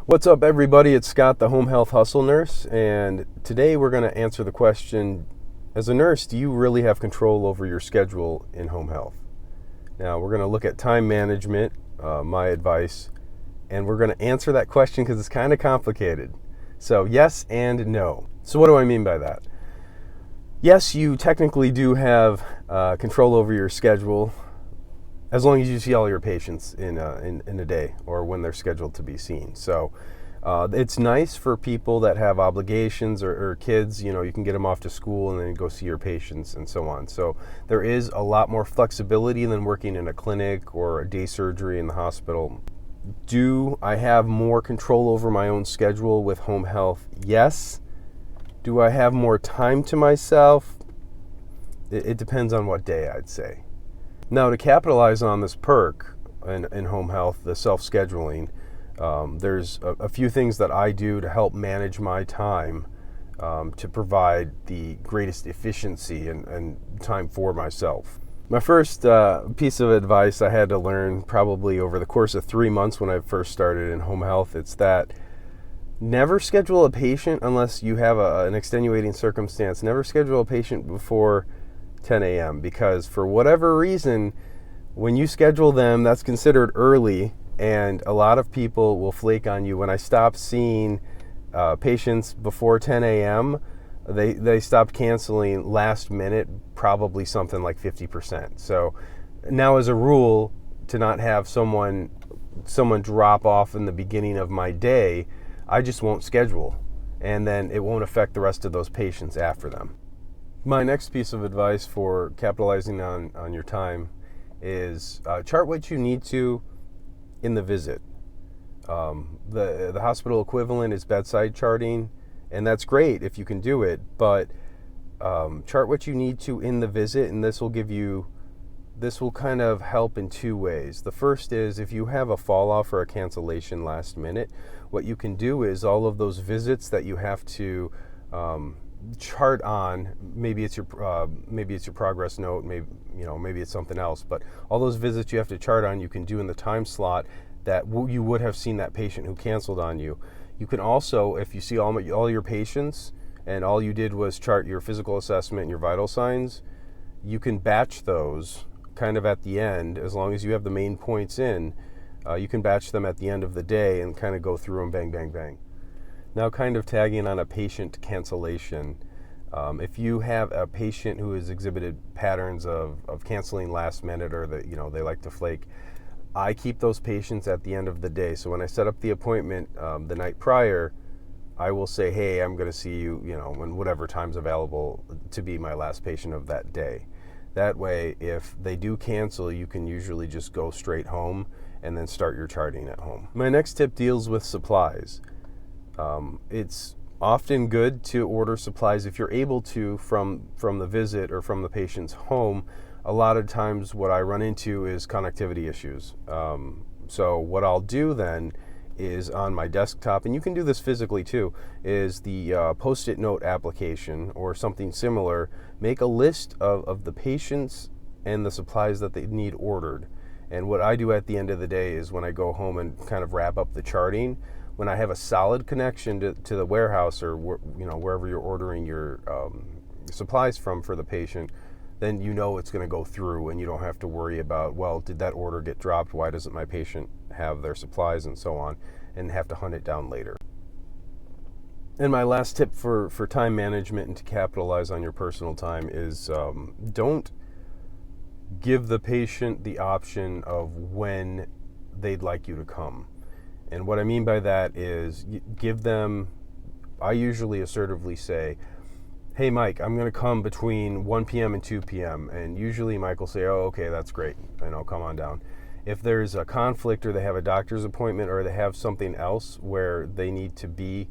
What's up, everybody? It's Scott, the home health hustle nurse, and today we're going to answer the question, as a nurse, do you really have control over your schedule in home health? Now, we're going to look at time management, my advice, and we're going to answer that question because it's kind of complicated. So, yes and no. So, what do I mean by that? Yes, you technically do have control over your schedule as long as you see all your patients in a day or when they're scheduled to be seen. So it's nice for people that have obligations or kids, you can get them off to school and then go see your patients and so on. So there is a lot more flexibility than working in a clinic or a day surgery in the hospital. Do I have more control over my own schedule with home health? Yes. Do I have more time to myself? It depends on what day, I'd say. Now, to capitalize on this perk in home health, the self-scheduling, there's a few things that I do to help manage my time to provide the greatest efficiency and time for myself. My first piece of advice I had to learn probably over the course of 3 months when I first started in home health, it's that never schedule a patient unless you have an extenuating circumstance. Never schedule a patient before 10 a.m. because for whatever reason, when you schedule them, that's considered early, and a lot of people will flake on you. When I stopped seeing patients before 10 a.m., they stopped canceling last minute, probably something like 50%. So now, as a rule, to not have someone drop off in the beginning of my day, I just won't schedule, and then it won't affect the rest of those patients after them. My next piece of advice for capitalizing on your time is chart what you need to in the visit. The hospital equivalent is bedside charting, and that's great if you can do it, but chart what you need to in the visit, and this will kind of help in two ways. The first is if you have a fall off or a cancellation last minute, what you can do is all of those visits that you have to chart on, maybe it's your progress note, maybe it's something else, but all those visits you have to chart on, you can do in the time slot that you would have seen that patient who canceled on you. You can also, if you see all your patients and all you did was chart your physical assessment and your vital signs, you can batch those kind of at the end. As long as you have the main points in, you can batch them at the end of the day and kind of go through them bang, bang, bang. Now, kind of tagging on a patient cancellation, if you have a patient who has exhibited patterns of canceling last minute, or that they like to flake, I keep those patients at the end of the day. So when I set up the appointment the night prior, I will say, hey, I'm going to see you, when whatever time's available to be my last patient of that day. That way, if they do cancel, you can usually just go straight home and then start your charting at home. My next tip deals with supplies. It's often good to order supplies if you're able to from the visit or from the patient's home. A lot of times what I run into is connectivity issues. So what I'll do then is on my desktop, and you can do this physically too, is the Post-it note application or something similar. Make a list of the patients and the supplies that they need ordered. And what I do at the end of the day is when I go home and kind of wrap up the charting, when I have a solid connection to the warehouse or wherever you're ordering your supplies from for the patient, then it's going to go through, and you don't have to worry about, well, did that order get dropped? Why doesn't my patient have their supplies, and so on, and have to hunt it down later. And my last tip for time management and to capitalize on your personal time is don't give the patient the option of when they'd like you to come. And what I mean by that is give them, I usually assertively say, hey, Mike, I'm going to come between 1 p.m. and 2 p.m. And usually Mike will say, oh, okay, that's great. Come on down. If there's a conflict or they have a doctor's appointment or they have something else where they need to be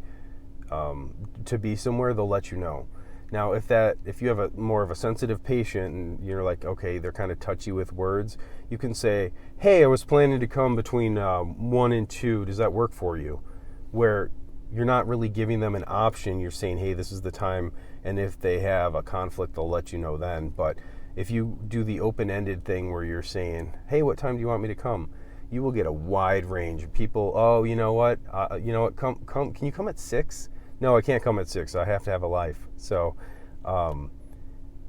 somewhere, they'll let you know. Now, if you have more of a sensitive patient and you're like, okay, they're kind of touchy with words, you can say, hey, I was planning to come between 1 and 2. Does that work for you? Where you're not really giving them an option. You're saying, hey, this is the time, and if they have a conflict, they'll let you know then. But if you do the open-ended thing where you're saying, hey, what time do you want me to come? you will get a wide range of people. Oh, come, can you come at 6? No, I can't come at 6. I have to have a life. So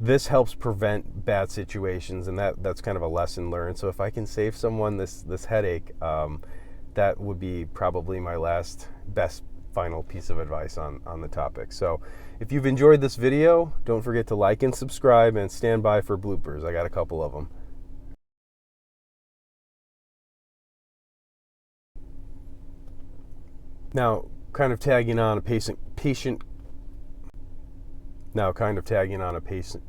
this helps prevent bad situations, and that's kind of a lesson learned. So if I can save someone this headache, that would be probably my best final piece of advice on the topic. So if you've enjoyed this video, don't forget to like and subscribe, and stand by for bloopers. I got a couple of them. Now, kind of tagging on a patient. Now, kind of tagging on a patient.